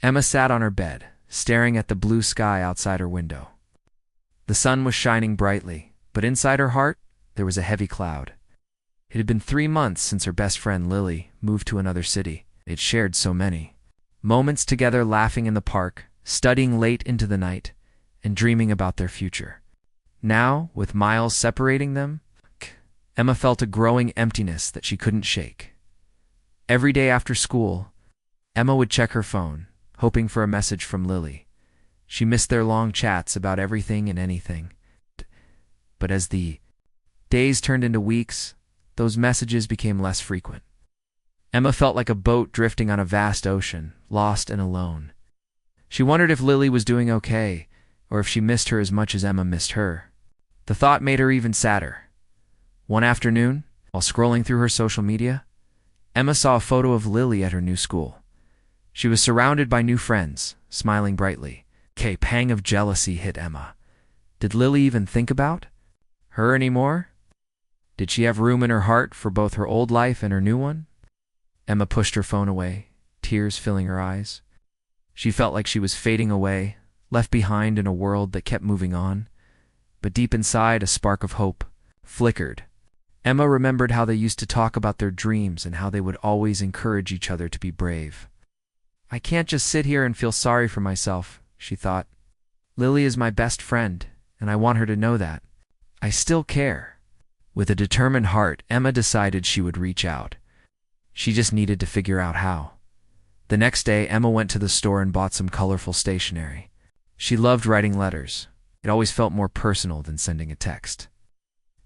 Emma sat on her bed, staring at the blue sky outside her window. The sun was shining brightly, but inside her heart, there was a heavy cloud. It had been 3 months since her best friend Lily moved to another city. They'd shared so many moments together, laughing in the park, studying late into the night, and dreaming about their future. Now, with miles separating them, Emma felt a growing emptiness that she couldn't shake. Every day after school, Emma would check her phone, hoping for a message from Lily. She missed their long chats about everything and anything. But as the days turned into weeks, those messages became less frequent. Emma felt like a boat drifting on a vast ocean, lost and alone. She wondered if Lily was doing okay, or if she missed her as much as Emma missed her. The thought made her even sadder. One afternoon, while scrolling through her social media, Emma saw a photo of Lily at her new school. She was surrounded by new friends, smiling brightly. A pang of jealousy hit Emma. Did Lily even think about her anymore? Did she have room in her heart for both her old life and her new one? Emma pushed her phone away, tears filling her eyes. She felt like she was fading away, left behind in a world that kept moving on. But deep inside, a spark of hope flickered. Emma remembered how they used to talk about their dreams and how they would always encourage each other to be brave. I can't just sit here and feel sorry for myself, she thought. Lily is my best friend, and I want her to know that. I still care. With a determined heart, Emma decided she would reach out. She just needed to figure out how. The next day, Emma went to the store and bought some colorful stationery. She loved writing letters. It always felt more personal than sending a text.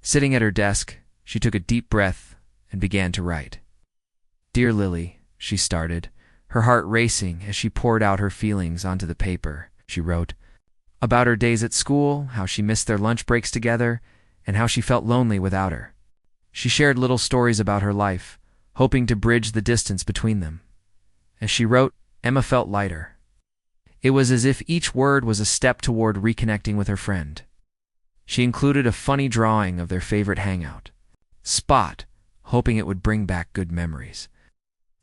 Sitting at her desk, she took a deep breath and began to write. Dear Lily, she started, her heart racing as she poured out her feelings onto the paper. She wrote about her days at school, how she missed their lunch breaks together, and how she felt lonely without her. She shared little stories about her life, hoping to bridge the distance between them. As she wrote, Emma felt lighter. It was as if each word was a step toward reconnecting with her friend. She included a funny drawing of their favorite hangout spot, hoping it would bring back good memories.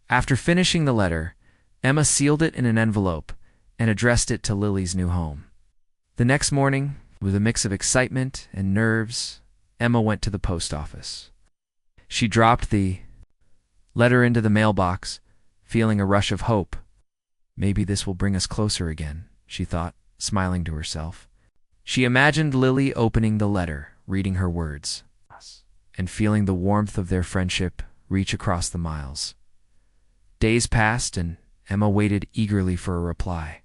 After finishing the letter, Emma sealed it in an envelope and addressed it to Lily's new home. The next morning, with a mix of excitement and nerves, Emma went to the post office. She dropped the letter into the mailbox, feeling a rush of hope. Maybe this will bring us closer again, she thought, smiling to herself. She imagined Lily opening the letter, reading her words, and feeling the warmth of their friendship reach across the miles. Days passed, and Emma waited eagerly for a reply.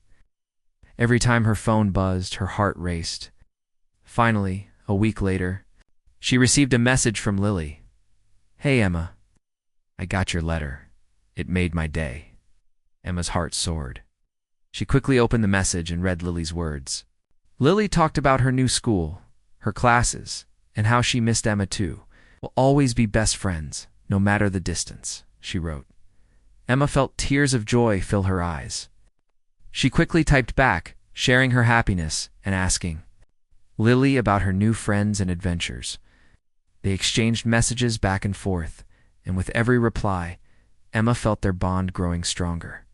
Every time her phone buzzed, her heart raced. Finally, a week later, she received a message from Lily. Hey, Emma. I got your letter. It made my day. Emma's heart soared. She quickly opened the message and read Lily's words. Lily talked about her new school, her classes, and how she missed Emma too. We'll always be best friends, no matter the distance, she wrote. Emma felt tears of joy fill her eyes. She quickly typed back, sharing her happiness and asking Lily about her new friends and adventures. They exchanged messages back and forth, and with every reply, Emma felt their bond growing stronger.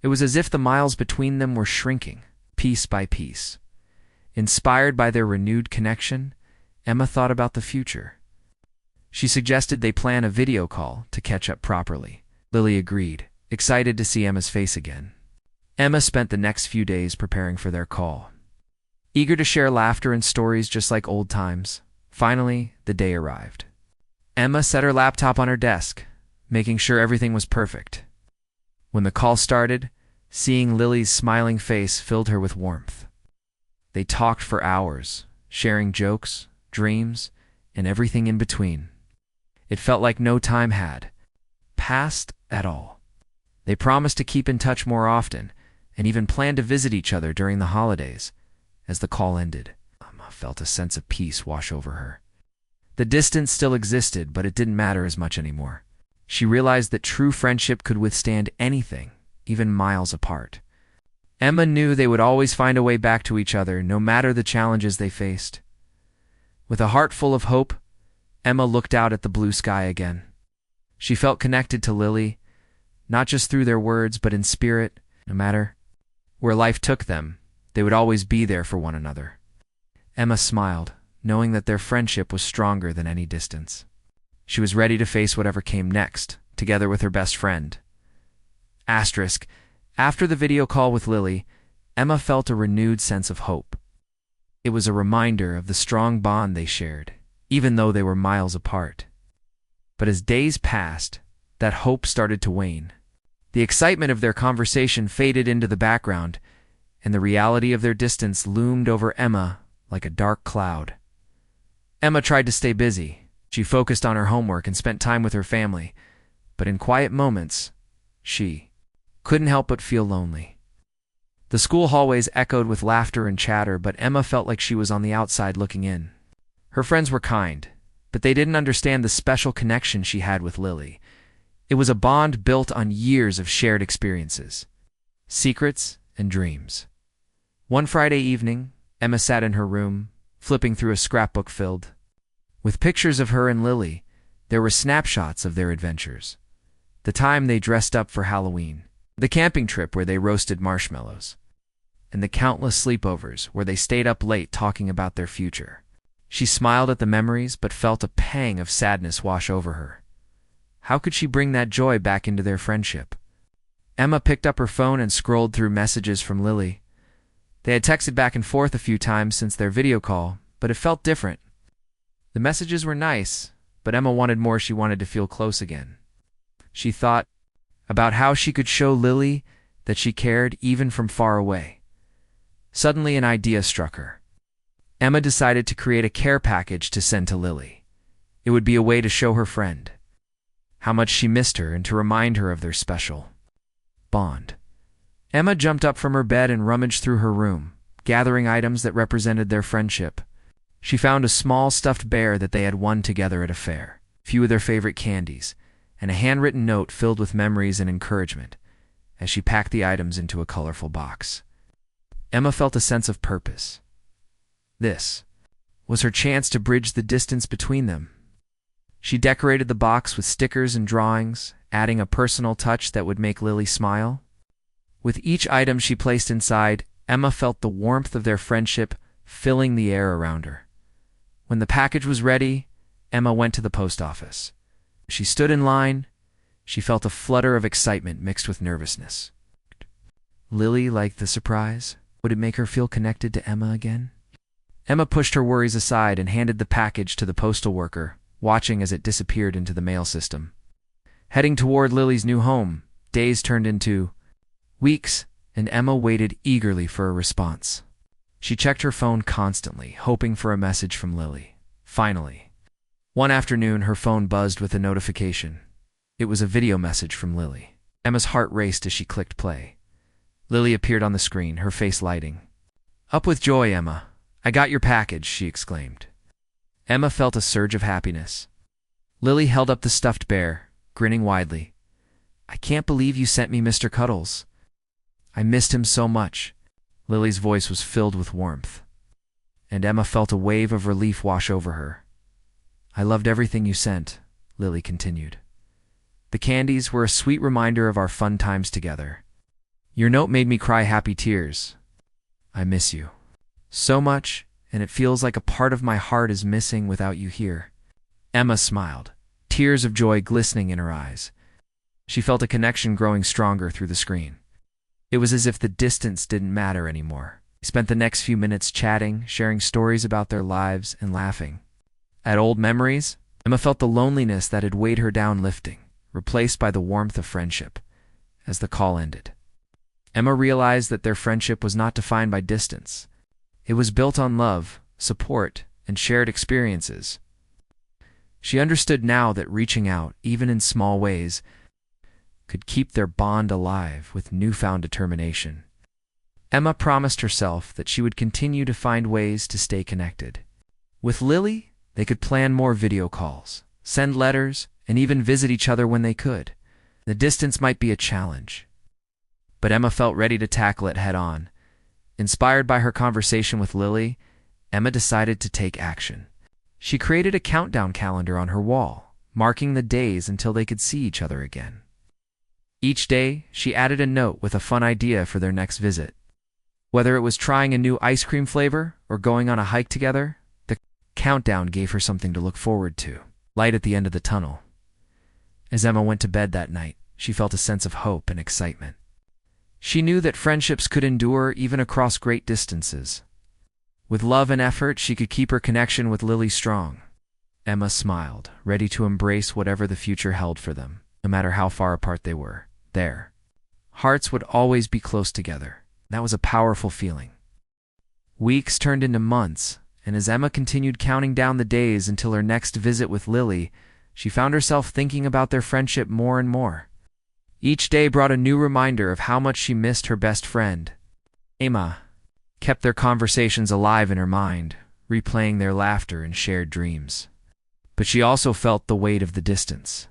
It was as if the miles between them were shrinking, piece by piece. Inspired by their renewed connection, Emma thought about the future. She suggested they plan a video call to catch up properly. Lily agreed, excited to see Emma's face again. Emma spent the next few days preparing for their call. Eager to share laughter and stories just like old times, finally, the day arrived. Emma set her laptop on her desk, making sure everything was perfect. When the call started, seeing Lily's smiling face filled her with warmth. They talked for hours, sharing jokes, dreams, and everything in between. It felt like no time had passed at all. They promised to keep in touch more often, and even planned to visit each other during the holidays. As the call ended, Emma felt a sense of peace wash over her. The distance still existed, but it didn't matter as much anymore. She realized that true friendship could withstand anything, even miles apart. Emma knew they would always find a way back to each other, no matter the challenges they faced. With a heart full of hope, Emma looked out at the blue sky again. She felt connected to Lily, not just through their words, but in spirit, no matter Where life took them, they would always be there for one another. Emma smiled, knowing that their friendship was stronger than any distance. She was ready to face whatever came next, together with her best friend. Asterisk. After the video call with Lily, Emma felt a renewed sense of hope. It was a reminder of the strong bond they shared, even though they were miles apart. But as days passed, that hope started to wane. The excitement of their conversation faded into the background, and the reality of their distance loomed over Emma like a dark cloud. Emma tried to stay busy. She focused on her homework and spent time with her family, but in quiet moments, she couldn't help but feel lonely. The school hallways echoed with laughter and chatter, but Emma felt like she was on the outside looking in. Her friends were kind, but they didn't understand the special connection she had with Lily. It was a bond built on years of shared experiences, secrets, and dreams. One Friday evening, Emma sat in her room, flipping through a scrapbook filled with pictures of her and Lily. There were snapshots of their adventures. The time they dressed up for Halloween, the camping trip where they roasted marshmallows, and the countless sleepovers where they stayed up late talking about their future. She smiled at the memories but felt a pang of sadness wash over her. How could she bring that joy back into their friendship? Emma picked up her phone and scrolled through messages from Lily. They had texted back and forth a few times since their video call, but it felt different. The messages were nice, but Emma wanted more. She wanted to feel close again. She thought about how she could show Lily that she cared even from far away. Suddenly an idea struck her. Emma decided to create a care package to send to Lily. It would be a way to show her friend how much she missed her and to remind her of their special bond. Emma jumped up from her bed and rummaged through her room, gathering items that represented their friendship. She found a small stuffed bear that they had won together at a fair, a few of their favorite candies, and a handwritten note filled with memories and encouragement as she packed the items into a colorful box. Emma felt a sense of purpose. This was her chance to bridge the distance between them. She decorated the box with stickers and drawings, adding a personal touch that would make Lily smile. With each item she placed inside, Emma felt the warmth of their friendship filling the air around her. When the package was ready, Emma went to the post office. She stood in line. She felt a flutter of excitement mixed with nervousness. Lily liked the surprise. Would it make her feel connected to Emma again? Emma pushed her worries aside and handed the package to the postal worker, watching as it disappeared into the mail system. Heading toward Lily's new home, days turned into weeks, and Emma waited eagerly for a response. She checked her phone constantly, hoping for a message from Lily. Finally, one afternoon, her phone buzzed with a notification. It was a video message from Lily. Emma's heart raced as she clicked play. Lily appeared on the screen, her face lighting. "Up with joy, Emma. I got your package," she exclaimed. Emma felt a surge of happiness. Lily held up the stuffed bear, grinning widely. "I can't believe you sent me Mr. Cuddles. I missed him so much." Lily's voice was filled with warmth, and Emma felt a wave of relief wash over her. "I loved everything you sent," Lily continued. "The candies were a sweet reminder of our fun times together. Your note made me cry happy tears. I miss you so much, and it feels like a part of my heart is missing without you here." Emma smiled, tears of joy glistening in her eyes. She felt a connection growing stronger through the screen. It was as if the distance didn't matter anymore. They spent the next few minutes chatting, sharing stories about their lives, and laughing. At old memories, Emma felt the loneliness that had weighed her down lifting, replaced by the warmth of friendship. As the call ended, Emma realized that their friendship was not defined by distance. It was built on love, support, and shared experiences. She understood now that reaching out, even in small ways, could keep their bond alive with newfound determination. Emma promised herself that she would continue to find ways to stay connected. With Lily, they could plan more video calls, send letters, and even visit each other when they could. The distance might be a challenge, but Emma felt ready to tackle it head on. Inspired by her conversation with Lily, Emma decided to take action. She created a countdown calendar on her wall, marking the days until they could see each other again. Each day, she added a note with a fun idea for their next visit. Whether it was trying a new ice cream flavor or going on a hike together, the countdown gave her something to look forward to. Light at the end of the tunnel. As Emma went to bed that night, she felt a sense of hope and excitement. She knew that friendships could endure even across great distances. With love and effort, she could keep her connection with Lily strong. Emma smiled, ready to embrace whatever the future held for them, no matter how far apart they were. Their hearts would always be close together. That was a powerful feeling. Weeks turned into months, and as Emma continued counting down the days until her next visit with Lily, she found herself thinking about their friendship more and more. Each day brought a new reminder of how much she missed her best friend. Emma kept their conversations alive in her mind, replaying their laughter and shared dreams. But she also felt the weight of the distance.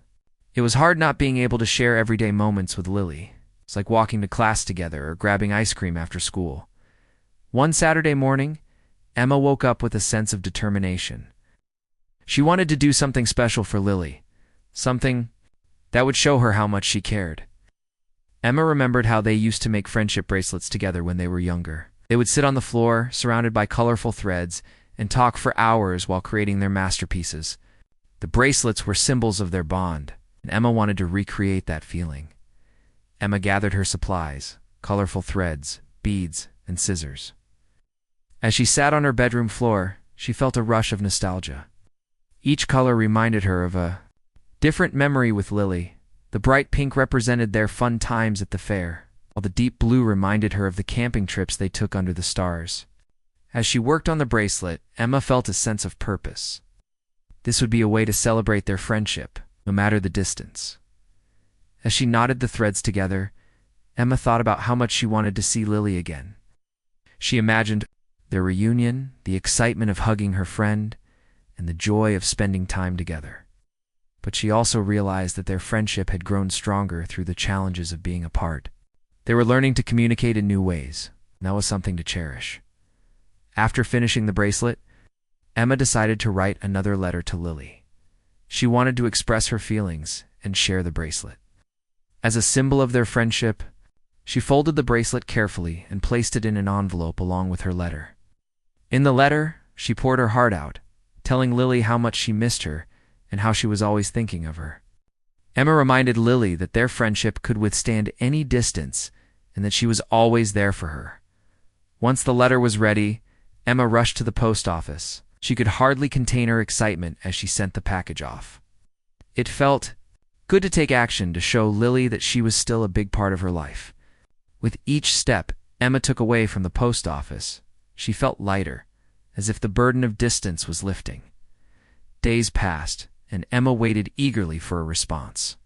It was hard not being able to share everyday moments with Lily. It's like walking to class together or grabbing ice cream after school. One Saturday morning, Emma woke up with a sense of determination. She wanted to do something special for Lily, something that would show her how much she cared. Emma remembered how they used to make friendship bracelets together when they were younger. They would sit on the floor, surrounded by colorful threads, and talk for hours while creating their masterpieces. The bracelets were symbols of their bond, and Emma wanted to recreate that feeling. Emma gathered her supplies, colorful threads, beads, and scissors. As she sat on her bedroom floor, she felt a rush of nostalgia. Each color reminded her of a different memory with Lily. The bright pink represented their fun times at the fair, while the deep blue reminded her of the camping trips they took under the stars. As she worked on the bracelet, Emma felt a sense of purpose. This would be a way to celebrate their friendship, no matter the distance. As she knotted the threads together, Emma thought about how much she wanted to see Lily again. She imagined their reunion, the excitement of hugging her friend, and the joy of spending time together. But she also realized that their friendship had grown stronger through the challenges of being apart. They were learning to communicate in new ways, and that was something to cherish. After finishing the bracelet, Emma decided to write another letter to Lily. She wanted to express her feelings and share the bracelet. As a symbol of their friendship, she folded the bracelet carefully and placed it in an envelope along with her letter. In the letter, she poured her heart out, telling Lily how much she missed her and how she was always thinking of her. Emma reminded Lily that their friendship could withstand any distance and that she was always there for her. Once the letter was ready, Emma rushed to the post office. She could hardly contain her excitement as she sent the package off. It felt good to take action to show Lily that she was still a big part of her life. With each step Emma took away from the post office, she felt lighter, as if the burden of distance was lifting. Days passed, and Emma waited eagerly for a response.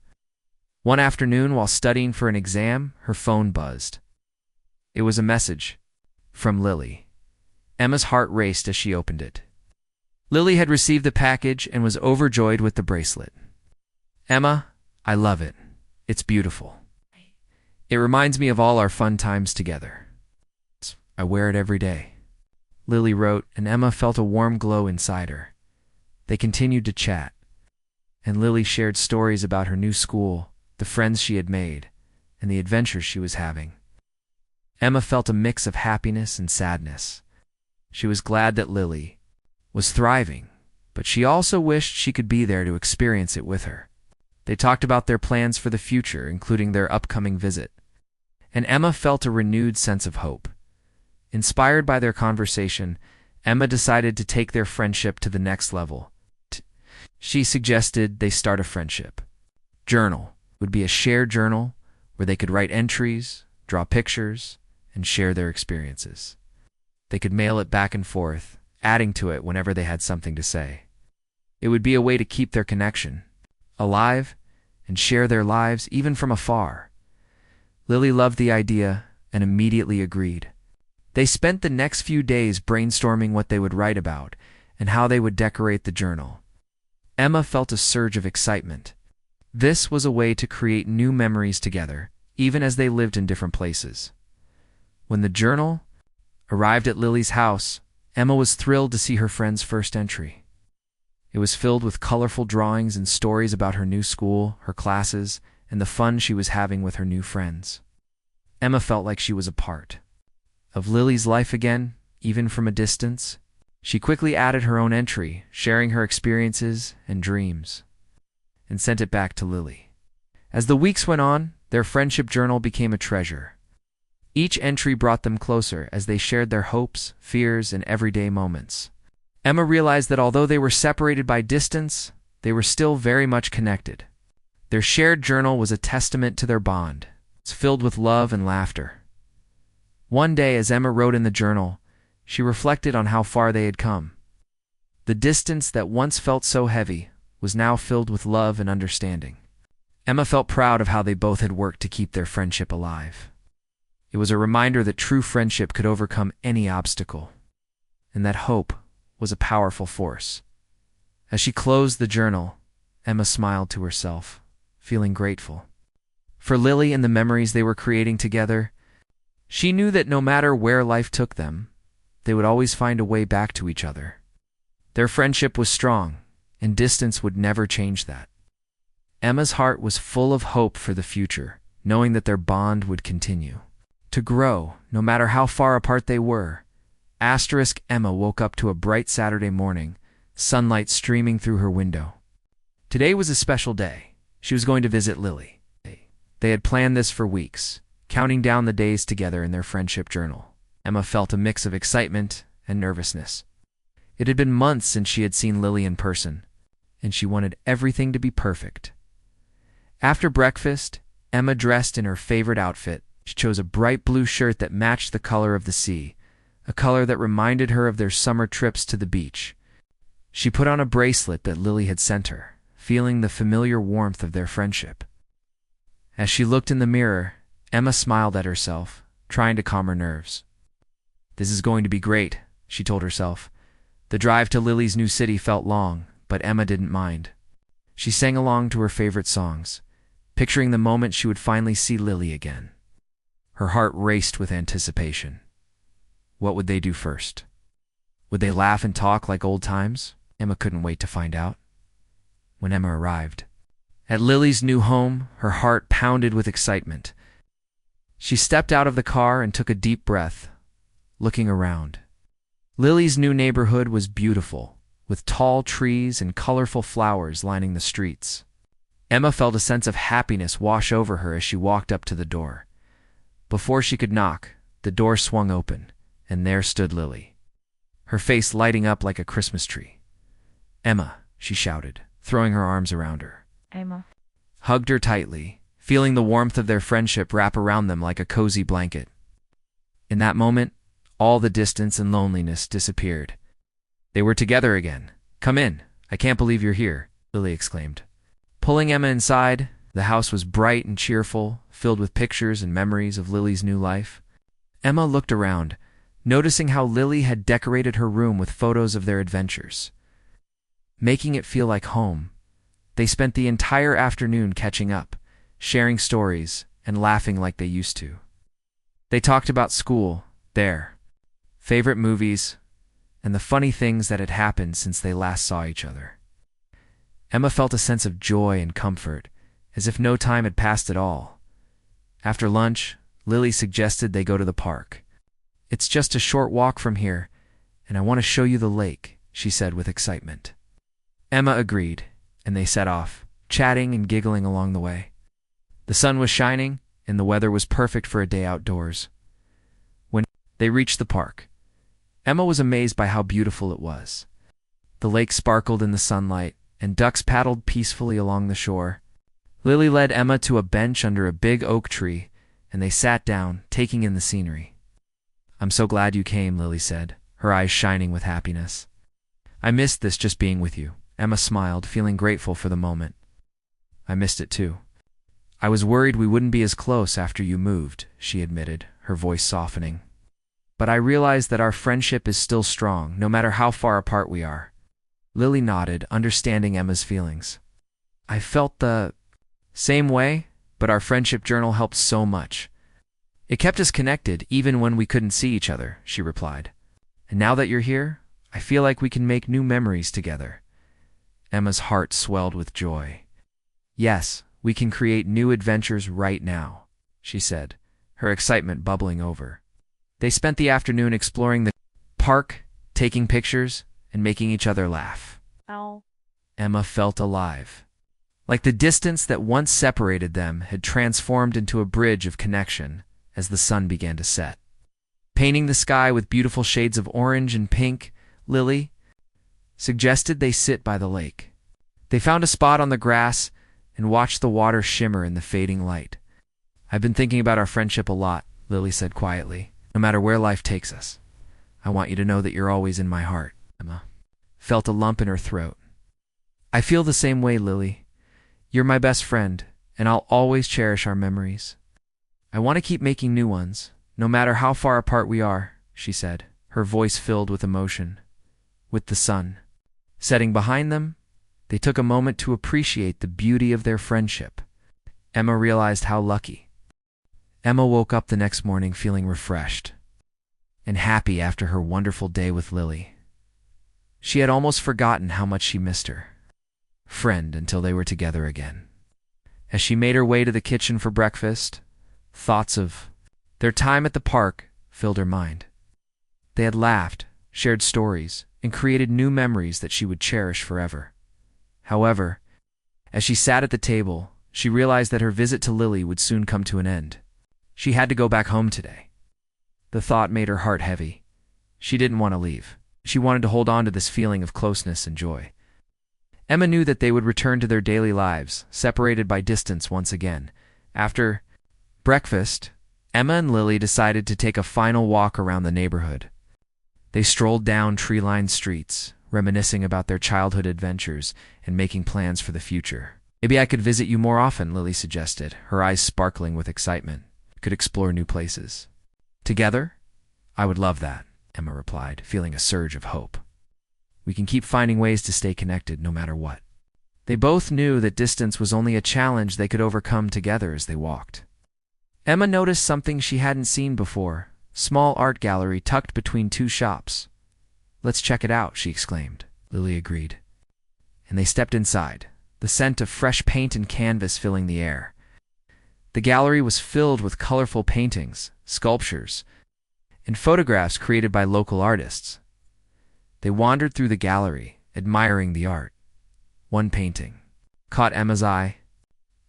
One afternoon, while studying for an exam, her phone buzzed. It was a message from Lily. Emma's heart raced as she opened it. Lily had received the package and was overjoyed with the bracelet. "Emma, I love it. It's beautiful. It reminds me of all our fun times together. I wear it every day," Lily wrote, and Emma felt a warm glow inside her. They continued to chat, and Lily shared stories about her new school, the friends she had made, and the adventures she was having. Emma felt a mix of happiness and sadness. She was glad that Lily was thriving, but she also wished she could be there to experience it with her. They talked about their plans for the future, including their upcoming visit, and Emma felt a renewed sense of hope. Inspired by their conversation, Emma decided to take their friendship to the next level. She suggested they start a friendship journal. It would be a shared journal where they could write entries, draw pictures, and share their experiences. They could mail it back and forth, adding to it whenever they had something to say. It would be a way to keep their connection alive and share their lives even from afar. Lily loved the idea and immediately agreed. They spent the next few days brainstorming what they would write about and how they would decorate the journal. Emma felt a surge of excitement. This was a way to create new memories together, even as they lived in different places. When the journal arrived at Lily's house, Emma was thrilled to see her friend's first entry. It was filled with colorful drawings and stories about her new school, her classes, and the fun she was having with her new friends. Emma felt like she was a part of Lily's life again, even from a distance. She quickly added her own entry, sharing her experiences and dreams, and sent it back to Lily. As the weeks went on, their friendship journal became a treasure. Each entry brought them closer as they shared their hopes, fears, and everyday moments. Emma realized that although they were separated by distance, they were still very much connected. Their shared journal was a testament to their bond. It's filled with love and laughter. One day, as Emma wrote in the journal, she reflected on how far they had come. The distance that once felt so heavy was now filled with love and understanding. Emma felt proud of how they both had worked to keep their friendship alive. It was a reminder that true friendship could overcome any obstacle, and that hope was a powerful force. As she closed the journal, Emma smiled to herself, feeling grateful for Lily and the memories they were creating together. She knew that no matter where life took them, they would always find a way back to each other. Their friendship was strong, and distance would never change that. Emma's heart was full of hope for the future, knowing that their bond would continue to grow, no matter how far apart they were. Emma woke up to a bright Saturday morning, sunlight streaming through her window. Today was a special day. She was going to visit Lily. They had planned this for weeks, counting down the days together in their friendship journal. Emma felt a mix of excitement and nervousness. It had been months since she had seen Lily in person, and she wanted everything to be perfect. After breakfast, Emma dressed in her favorite outfit. She chose a bright blue shirt that matched the color of the sea, a color that reminded her of their summer trips to the beach. She put on a bracelet that Lily had sent her, feeling the familiar warmth of their friendship. As she looked in the mirror, Emma smiled at herself, trying to calm her nerves. This is going to be great, she told herself. The drive to Lily's new city felt long, but Emma didn't mind. She sang along to her favorite songs, picturing the moment she would finally see Lily again. Her heart raced with anticipation. What would they do first? Would they laugh and talk like old times? Emma couldn't wait to find out. When Emma arrived at Lily's new home, her heart pounded with excitement. She stepped out of the car and took a deep breath, looking around. Lily's new neighborhood was beautiful, with tall trees and colorful flowers lining the streets. Emma felt a sense of happiness wash over her as she walked up to the door. Before she could knock, the door swung open, and there stood Lily, her face lighting up like a Christmas tree. "Emma," she shouted, throwing her arms around her. Emma Hugged her tightly, feeling the warmth of their friendship wrap around them like a cozy blanket. In that moment, all the distance and loneliness disappeared. They were together again. "Come in. I can't believe you're here," Lily exclaimed. Pulling Emma inside, the house was bright and cheerful, filled with pictures and memories of Lily's new life. Emma looked around, noticing how Lily had decorated her room with photos of their adventures, making it feel like home. They spent the entire afternoon catching up, sharing stories, and laughing like they used to. They talked about school, their favorite movies, and the funny things that had happened since they last saw each other. Emma felt a sense of joy and comfort, as if no time had passed at all. After lunch, Lily suggested they go to the park. "It's just a short walk from here, and I want to show you the lake," she said with excitement. Emma agreed, and they set off, chatting and giggling along the way. The sun was shining, and the weather was perfect for a day outdoors. When they reached the park, Emma was amazed by how beautiful it was. The lake sparkled in the sunlight, and ducks paddled peacefully along the shore. Lily led Emma to a bench under a big oak tree, and they sat down, taking in the scenery. "I'm so glad you came," Lily said, her eyes shining with happiness. "I missed this just being with you." Emma smiled, feeling grateful for the moment. "I missed it too. I was worried we wouldn't be as close after you moved," she admitted, her voice softening. "But I realized that our friendship is still strong, no matter how far apart we are." Lily nodded, understanding Emma's feelings. "I felt the same way, but our friendship journal helped so much. It kept us connected even when we couldn't see each other," she replied. "And now that you're here, I feel like we can make new memories together." Emma's heart swelled with joy. "Yes, we can create new adventures right now," she said, her excitement bubbling over. They spent the afternoon exploring the park, taking pictures, and making each other laugh. Ow. Emma felt alive. Like the distance that once separated them had transformed into a bridge of connection as the sun began to set. Painting the sky with beautiful shades of orange and pink, Lily suggested they sit by the lake. They found a spot on the grass and watched the water shimmer in the fading light. "I've been thinking about our friendship a lot," Lily said quietly. "No matter where life takes us, I want you to know that you're always in my heart." Emma felt a lump in her throat. "I feel the same way, Lily. You're my best friend, and I'll always cherish our memories. I want to keep making new ones, no matter how far apart we are," she said, her voice filled with emotion. With the sun setting behind them, they took a moment to appreciate the beauty of their friendship. Emma realized how lucky. Emma woke up the next morning feeling refreshed and happy after her wonderful day with Lily. She had almost forgotten how much she missed her friend until they were together again. As she made her way to the kitchen for breakfast, thoughts of their time at the park filled her mind. They had laughed, shared stories, and created new memories that she would cherish forever. However, as she sat at the table, she realized that her visit to Lily would soon come to an end. She had to go back home today. The thought made her heart heavy. She didn't want to leave. She wanted to hold on to this feeling of closeness and joy. Emma knew that they would return to their daily lives, separated by distance once again. After breakfast, Emma and Lily decided to take a final walk around the neighborhood. They strolled down tree-lined streets, reminiscing about their childhood adventures and making plans for the future. "Maybe I could visit you more often," Lily suggested, her eyes sparkling with excitement. "Could explore new places." "Together? I would love that," Emma replied, feeling a surge of hope. "We can keep finding ways to stay connected no matter what." They both knew that distance was only a challenge they could overcome together as they walked. Emma noticed something she hadn't seen before, a small art gallery tucked between two shops. "Let's check it out," she exclaimed. Lily agreed. And they stepped inside, the scent of fresh paint and canvas filling the air. The gallery was filled with colorful paintings, sculptures, and photographs created by local artists. They wandered through the gallery, admiring the art. One painting caught Emma's eye.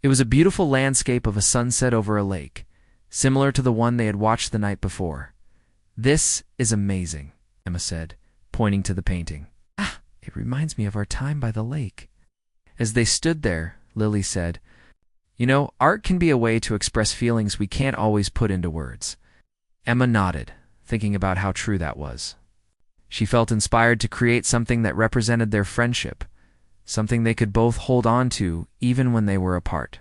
It was a beautiful landscape of a sunset over a lake, similar to the one they had watched the night before. "This is amazing," Emma said, pointing to the painting. "Ah, it reminds me of our time by the lake." As they stood there, Lily said, "You know, art can be a way to express feelings we can't always put into words." Emma nodded, thinking about how true that was. She felt inspired to create something that represented their friendship, something they could both hold on to even when they were apart.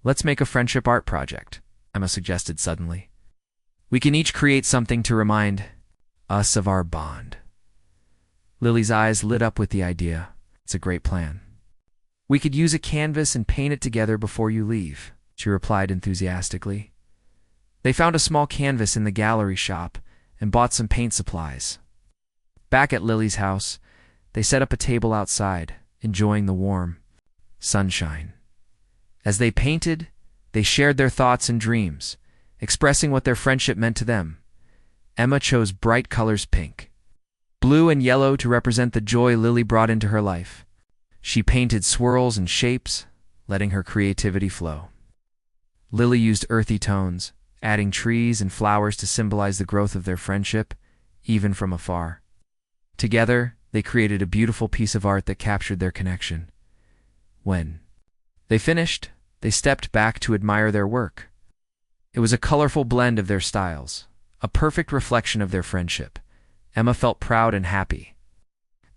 "Let's make a friendship art project," Emma suggested suddenly. "We can each create something to remind us of our bond." Lily's eyes lit up with the idea. "It's a great plan. We could use a canvas and paint it together before you leave," she replied enthusiastically. They found a small canvas in the gallery shop and bought some paint supplies. Back at Lily's house, they set up a table outside, enjoying the warm sunshine. As they painted, they shared their thoughts and dreams, expressing what their friendship meant to them. Emma chose bright colors: pink, blue, and yellow to represent the joy Lily brought into her life. She painted swirls and shapes, letting her creativity flow. Lily used earthy tones, adding trees and flowers to symbolize the growth of their friendship, even from afar. Together, they created a beautiful piece of art that captured their connection. When they finished, they stepped back to admire their work. It was a colorful blend of their styles, a perfect reflection of their friendship. Emma felt proud and happy.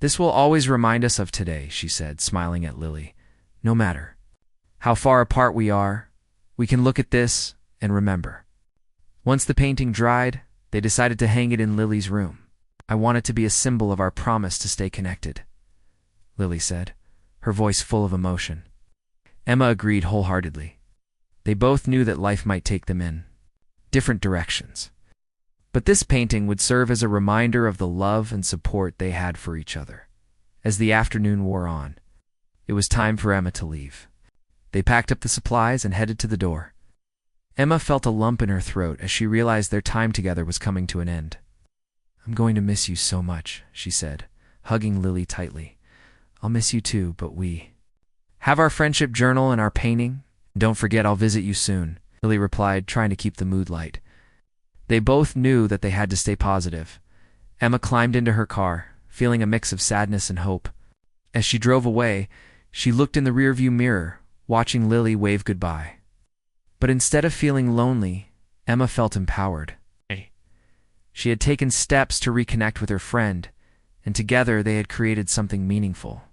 "This will always remind us of today," she said, smiling at Lily. "No matter how far apart we are, we can look at this and remember." Once the painting dried, they decided to hang it in Lily's room. "I want it to be a symbol of our promise to stay connected," Lily said, her voice full of emotion. Emma agreed wholeheartedly. They both knew that life might take them in different directions, but this painting would serve as a reminder of the love and support they had for each other. As the afternoon wore on, it was time for Emma to leave. They packed up the supplies and headed to the door. Emma felt a lump in her throat as she realized their time together was coming to an end. "I'm going to miss you so much," she said, hugging Lily tightly. "I'll miss you too, but we have our friendship journal and our painting. Don't forget I'll visit you soon," Lily replied, trying to keep the mood light. They both knew that they had to stay positive. Emma climbed into her car, feeling a mix of sadness and hope. As she drove away, she looked in the rearview mirror, watching Lily wave goodbye. But instead of feeling lonely, Emma felt empowered. She had taken steps to reconnect with her friend, and together they had created something meaningful.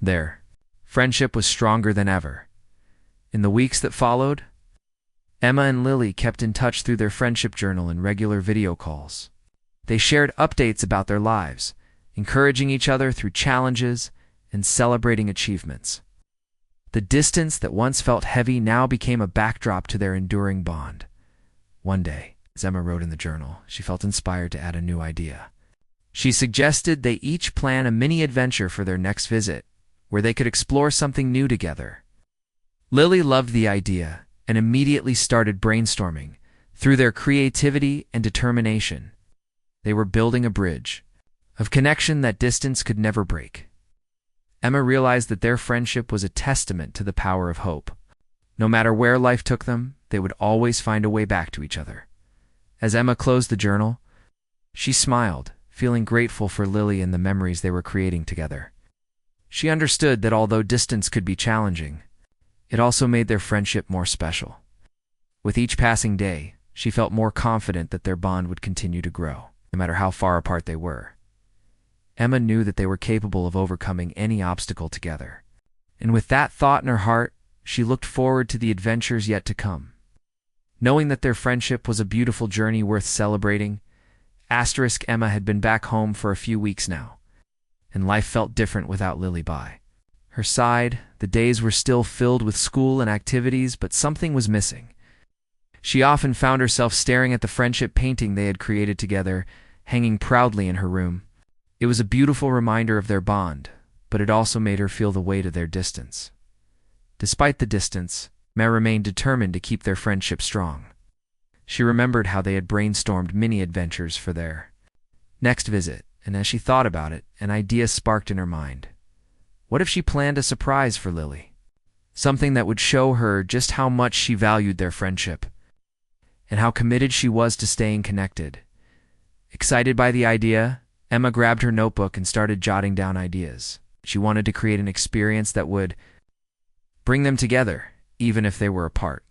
Their friendship was stronger than ever. In the weeks that followed, Emma and Lily kept in touch through their friendship journal and regular video calls. They shared updates about their lives, encouraging each other through challenges and celebrating achievements. The distance that once felt heavy now became a backdrop to their enduring bond. One day, as Emma wrote in the journal, she felt inspired to add a new idea. She suggested they each plan a mini-adventure for their next visit, where they could explore something new together. Lily loved the idea and immediately started brainstorming. Through their creativity and determination, they were building a bridge of connection that distance could never break. Emma realized that their friendship was a testament to the power of hope. No matter where life took them, they would always find a way back to each other. As Emma closed the journal, she smiled, feeling grateful for Lily and the memories they were creating together. She understood that although distance could be challenging, it also made their friendship more special. With each passing day, she felt more confident that their bond would continue to grow, no matter how far apart they were. Emma knew that they were capable of overcoming any obstacle together. And with that thought in her heart, she looked forward to the adventures yet to come. Knowing that their friendship was a beautiful journey worth celebrating, Emma had been back home for a few weeks now, and life felt different without Lily by her side. The days were still filled with school and activities, but something was missing. She often found herself staring at the friendship painting they had created together, hanging proudly in her room. It was a beautiful reminder of their bond, but it also made her feel the weight of their distance. Despite the distance, Emma remained determined to keep their friendship strong. She remembered how they had brainstormed mini-adventures for their next visit, and as she thought about it, an idea sparked in her mind. What if she planned a surprise for Lily? Something that would show her just how much she valued their friendship, and how committed she was to staying connected. Excited by the idea, Emma grabbed her notebook and started jotting down ideas. She wanted to create an experience that would bring them together, even if they were apart.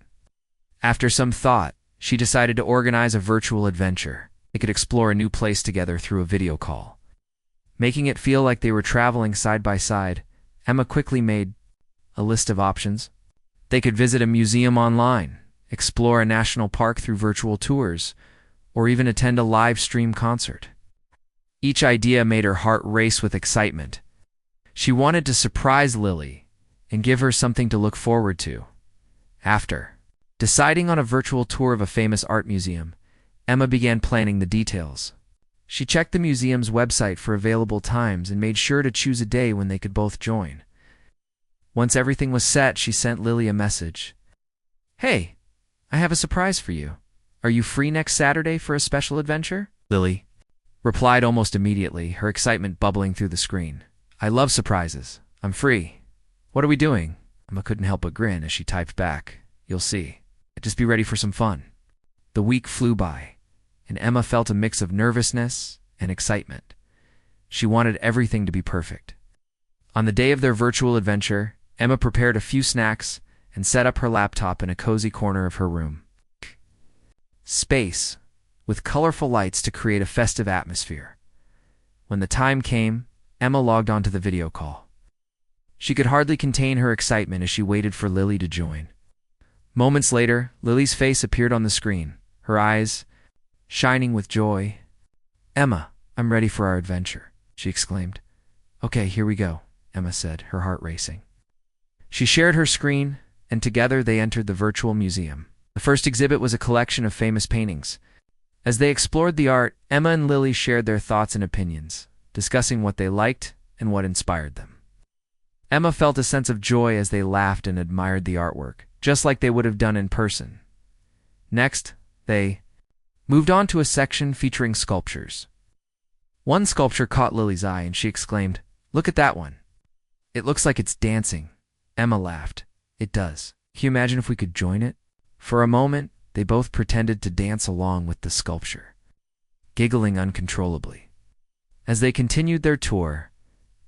After some thought, she decided to organize a virtual adventure. They could explore a new place together through a video call. Making it feel like they were traveling side by side, Emma quickly made a list of options. They could visit a museum online, explore a national park through virtual tours, or even attend a live stream concert. Each idea made her heart race with excitement. She wanted to surprise Lily and give her something to look forward to. After deciding on a virtual tour of a famous art museum, Emma began planning the details. She checked the museum's website for available times and made sure to choose a day when they could both join. Once everything was set, she sent Lily a message. "Hey, I have a surprise for you. Are you free next Saturday for a special adventure?" Lily replied almost immediately, her excitement bubbling through the screen. "I love surprises. I'm free. What are we doing?" Emma couldn't help but grin as she typed back, "You'll see. Just be ready for some fun." The week flew by, and Emma felt a mix of nervousness and excitement. She wanted everything to be perfect. On the day of their virtual adventure, Emma prepared a few snacks and set up her laptop in a cozy corner of her room. Space, with colorful lights to create a festive atmosphere. When the time came, Emma logged onto the video call. She could hardly contain her excitement as she waited for Lily to join. Moments later, Lily's face appeared on the screen, her eyes shining with joy. "Emma, I'm ready for our adventure," she exclaimed. "Okay, here we go," Emma said, her heart racing. She shared her screen, and together they entered the virtual museum. The first exhibit was a collection of famous paintings. As they explored the art, Emma and Lily shared their thoughts and opinions, discussing what they liked and what inspired them. Emma felt a sense of joy as they laughed and admired the artwork, just like they would have done in person. Next, they moved on to a section featuring sculptures. One sculpture caught Lily's eye and she exclaimed, "Look at that one. It looks like it's dancing." Emma laughed. "It does. Can you imagine if we could join it?" For a moment, they both pretended to dance along with the sculpture, giggling uncontrollably. As they continued their tour,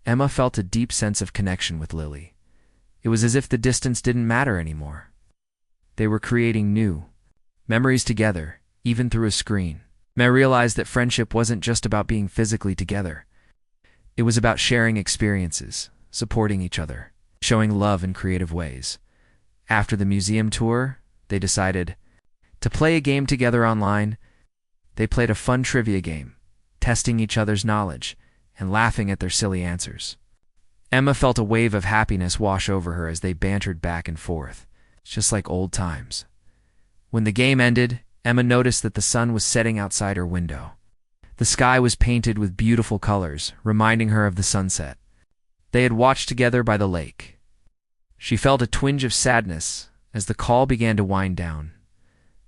Emma felt a deep sense of connection with Lily. It was as if the distance didn't matter anymore. They were creating new memories together, even through a screen. Emma realized that friendship wasn't just about being physically together. It was about sharing experiences, supporting each other, showing love in creative ways. After the museum tour, they decided to play a game together online. They played a fun trivia game, testing each other's knowledge and laughing at their silly answers. Emma felt a wave of happiness wash over her as they bantered back and forth, just like old times. When the game ended, Emma noticed that the sun was setting outside her window. The sky was painted with beautiful colors, reminding her of the sunset. They had watched together by the lake. She felt a twinge of sadness as the call began to wind down,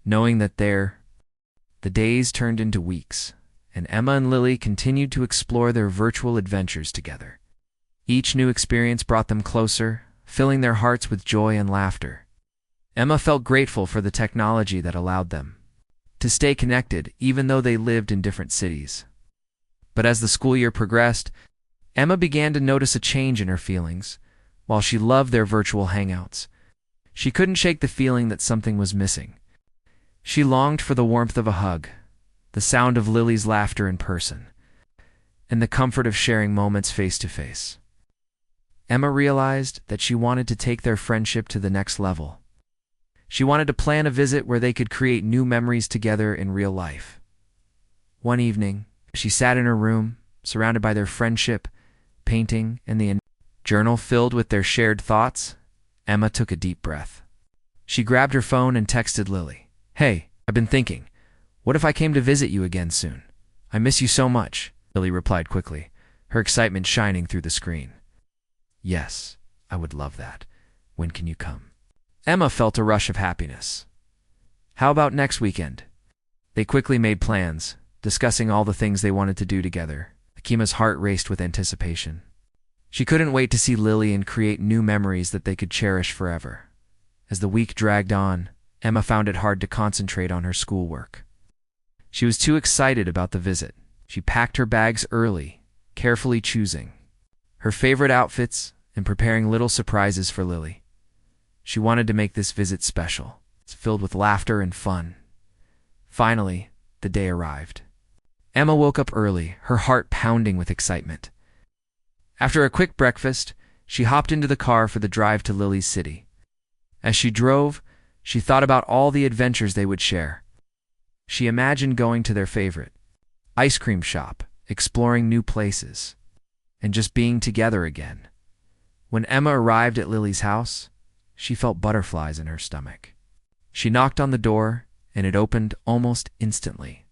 knowing that the days turned into weeks, and Emma and Lily continued to explore their virtual adventures together. Each new experience brought them closer, filling their hearts with joy and laughter. Emma felt grateful for the technology that allowed them to stay connected even though they lived in different cities. But as the school year progressed, Emma began to notice a change in her feelings. While she loved their virtual hangouts, she couldn't shake the feeling that something was missing. She longed for the warmth of a hug, the sound of Lily's laughter in person, and the comfort of sharing moments face to face. Emma realized that she wanted to take their friendship to the next level. She wanted to plan a visit where they could create new memories together in real life. One evening, she sat in her room, surrounded by their friendship, painting, and the journal filled with their shared thoughts. Emma took a deep breath. She grabbed her phone and texted Lily. "Hey, I've been thinking, what if I came to visit you again soon? I miss you so much," Lily replied quickly, her excitement shining through the screen. "Yes, I would love that. When can you come?" Emma felt a rush of happiness. "How about next weekend?" They quickly made plans, discussing all the things they wanted to do together. Akima's heart raced with anticipation. She couldn't wait to see Lily and create new memories that they could cherish forever. As the week dragged on, Emma found it hard to concentrate on her schoolwork. She was too excited about the visit. She packed her bags early, carefully choosing her favorite outfits and preparing little surprises for Lily. She wanted to make this visit special, filled with laughter and fun. Finally, the day arrived. Emma woke up early, her heart pounding with excitement. After a quick breakfast, she hopped into the car for the drive to Lily's city. As she drove, she thought about all the adventures they would share. She imagined going to their favorite ice cream shop, exploring new places, and just being together again. When Emma arrived at Lily's house, she felt butterflies in her stomach. She knocked on the door, and it opened almost instantly.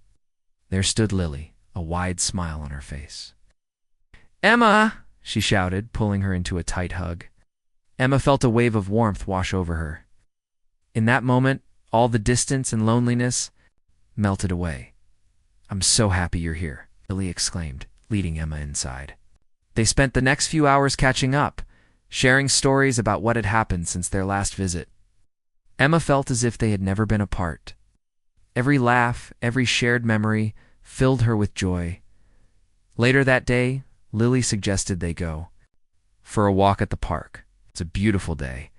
There stood Lily, a wide smile on her face. "Emma!" she shouted, pulling her into a tight hug. Emma felt a wave of warmth wash over her. In that moment, all the distance and loneliness melted away. "I'm so happy you're here," Lily exclaimed, leading Emma inside. They spent the next few hours catching up, sharing stories about what had happened since their last visit. Emma felt as if they had never been apart. Every laugh, every shared memory filled her with joy. Later that day, Lily suggested they go for a walk at the park. "It's a beautiful day,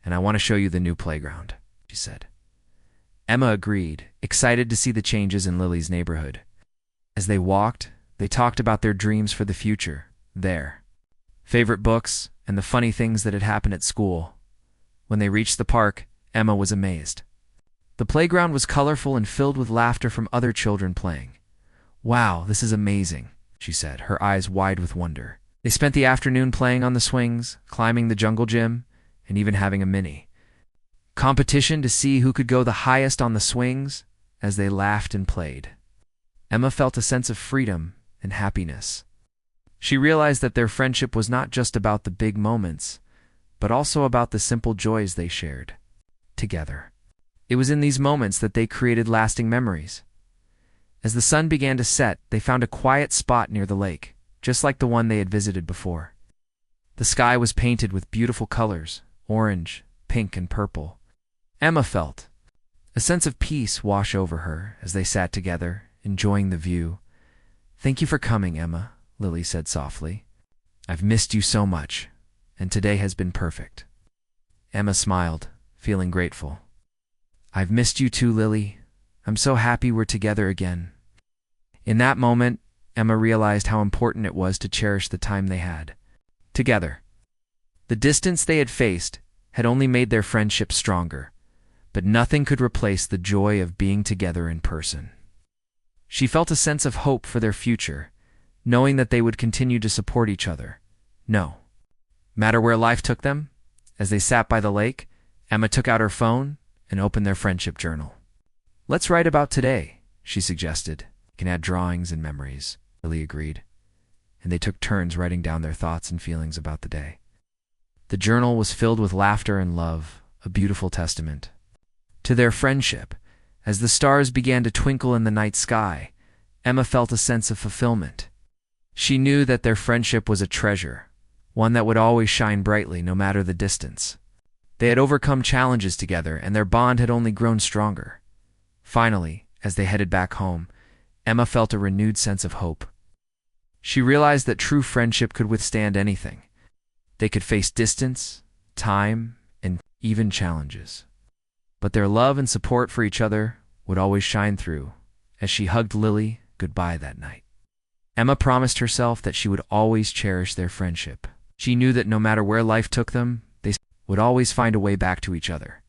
and I want to show you the new playground," she said. Emma agreed, excited to see the changes in Lily's neighborhood. As they walked, they talked about their dreams for the future, their favorite books, and the funny things that had happened at school. When they reached the park, Emma was amazed. The playground was colorful and filled with laughter from other children playing. "Wow, this is amazing," she said, her eyes wide with wonder. They spent the afternoon playing on the swings, climbing the jungle gym, and even having a mini competition to see who could go the highest on the swings. As they laughed and played, Emma felt a sense of freedom and happiness. She realized that their friendship was not just about the big moments, but also about the simple joys they shared together. It was in these moments that they created lasting memories. As the sun began to set, they found a quiet spot near the lake, just like the one they had visited before. The sky was painted with beautiful colors, orange, pink, and purple. Emma felt a sense of peace wash over her as they sat together, enjoying the view. "Thank you for coming, Emma," Lily said softly. "I've missed you so much, and today has been perfect." Emma smiled, feeling grateful. "I've missed you too, Lily. I'm so happy we're together again." In that moment, Emma realized how important it was to cherish the time they had together. The distance they had faced had only made their friendship stronger, but nothing could replace the joy of being together in person. She felt a sense of hope for their future, knowing that they would continue to support each other. No matter where life took them. As they sat by the lake, Emma took out her phone and opened their friendship journal. "Let's write about today," she suggested. "You can add drawings and memories," Lily agreed, and they took turns writing down their thoughts and feelings about the day. The journal was filled with laughter and love, a beautiful testament to their friendship. As the stars began to twinkle in the night sky, Emma felt a sense of fulfillment. She knew that their friendship was a treasure, one that would always shine brightly no matter the distance. They had overcome challenges together, and their bond had only grown stronger. Finally, as they headed back home, Emma felt a renewed sense of hope. She realized that true friendship could withstand anything. They could face distance, time, and even challenges. But their love and support for each other would always shine through. As she hugged Lily goodbye that night, Emma promised herself that she would always cherish their friendship. She knew that no matter where life took them, they would always find a way back to each other.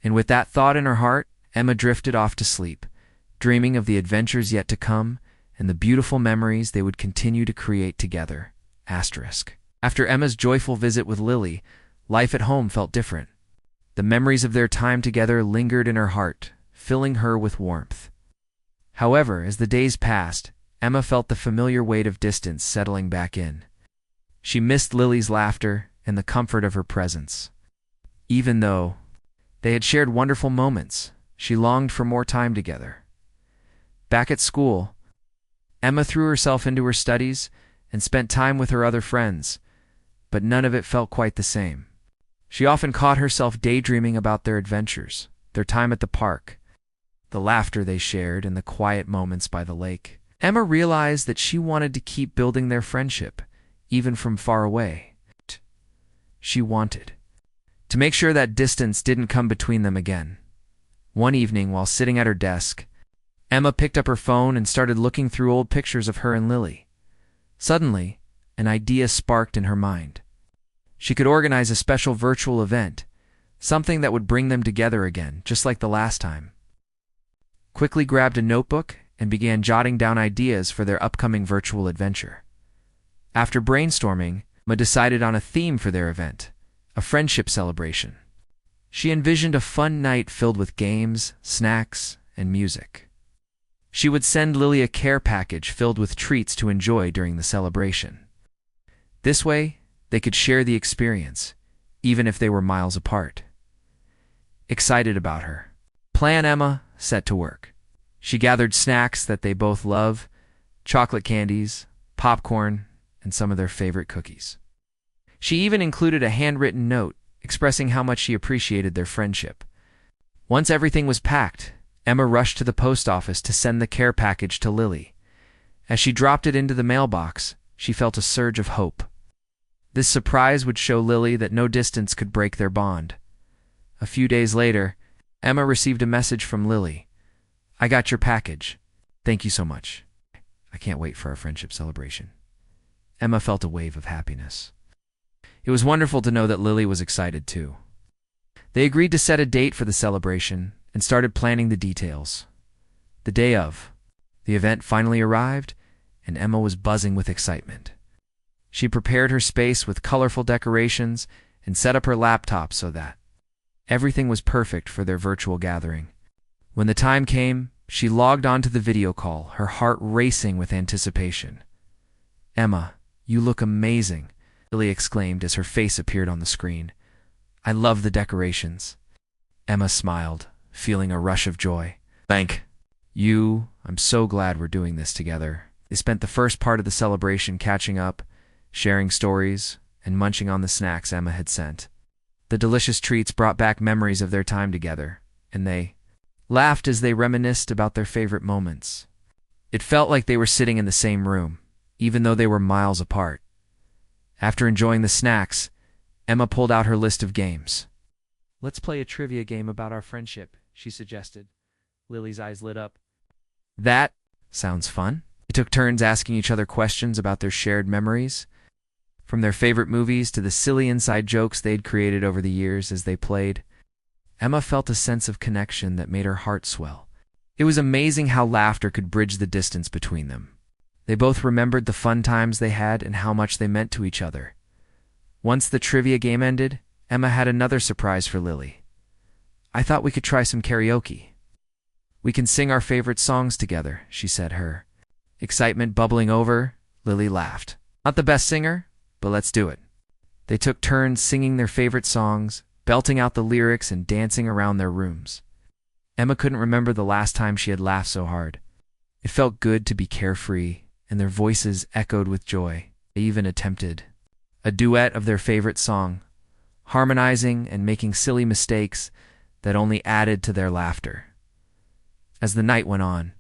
And with that thought in her heart, Emma drifted off to sleep, dreaming of the adventures yet to come and the beautiful memories they would continue to create together. After Emma's joyful visit with Lily, life at home felt different. The memories of their time together lingered in her heart, filling her with warmth. However, as the days passed, Emma felt the familiar weight of distance settling back in. She missed Lily's laughter and the comfort of her presence. Even though they had shared wonderful moments, she longed for more time together. Back at school, Emma threw herself into her studies and spent time with her other friends, but none of it felt quite the same. She often caught herself daydreaming about their adventures, their time at the park, the laughter they shared, and the quiet moments by the lake. Emma realized that she wanted to keep building their friendship, even from far away. She wanted to make sure that distance didn't come between them again. One evening, while sitting at her desk, Emma picked up her phone and started looking through old pictures of her and Lily. Suddenly, an idea sparked in her mind. She could organize a special virtual event, something that would bring them together again, just like the last time. Quickly grabbed a notebook and began jotting down ideas for their upcoming virtual adventure. After brainstorming, Emma decided on a theme for their event, a friendship celebration. She envisioned a fun night filled with games, snacks, and music. She would send Lily a care package filled with treats to enjoy during the celebration. This way, they could share the experience, even if they were miles apart. Excited about her plan, Emma set to work. She gathered snacks that they both love, chocolate candies, popcorn, and some of their favorite cookies. She even included a handwritten note expressing how much she appreciated their friendship. Once everything was packed, Emma rushed to the post office to send the care package to Lily. As she dropped it into the mailbox, she felt a surge of hope. This surprise would show Lily that no distance could break their bond. A few days later, Emma received a message from Lily. "I got your package. Thank you so much. I can't wait for our friendship celebration." Emma felt a wave of happiness. It was wonderful to know that Lily was excited too. They agreed to set a date for the celebration and started planning the details. The day of the event finally arrived, and Emma was buzzing with excitement. She prepared her space with colorful decorations and set up her laptop so that everything was perfect for their virtual gathering. When the time came, she logged onto the video call, her heart racing with anticipation. "Emma, you look amazing," Lily exclaimed as her face appeared on the screen. "I love the decorations." Emma smiled, feeling a rush of joy. Thank you. I'm so glad we're doing this together. They spent the first part of the celebration catching up, sharing stories, and munching on the snacks Emma had sent. The delicious treats brought back memories of their time together, and they laughed as they reminisced about their favorite moments. It felt like they were sitting in the same room, even though they were miles apart. After enjoying the snacks, Emma pulled out her list of games. "Let's play a trivia game about our friendship," she suggested. Lily's eyes lit up. "That sounds fun." They took turns asking each other questions about their shared memories, from their favorite movies to the silly inside jokes they'd created over the years as they played. Emma felt a sense of connection that made her heart swell. It was amazing how laughter could bridge the distance between them. They both remembered the fun times they had and how much they meant to each other. Once the trivia game ended, Emma had another surprise for Lily. "I thought we could try some karaoke. We can sing our favorite songs together," she said. Her excitement bubbling over, Lily laughed. "Not the best singer, but let's do it." They took turns singing their favorite songs, belting out the lyrics and dancing around their rooms. Emma couldn't remember the last time she had laughed so hard. It felt good to be carefree, and their voices echoed with joy. They even attempted a duet of their favorite song, harmonizing and making silly mistakes that only added to their laughter. As the night went on,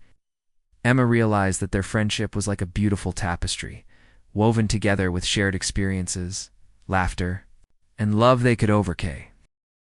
Emma realized that their friendship was like a beautiful tapestry, woven together with shared experiences, laughter, and love they could overcome.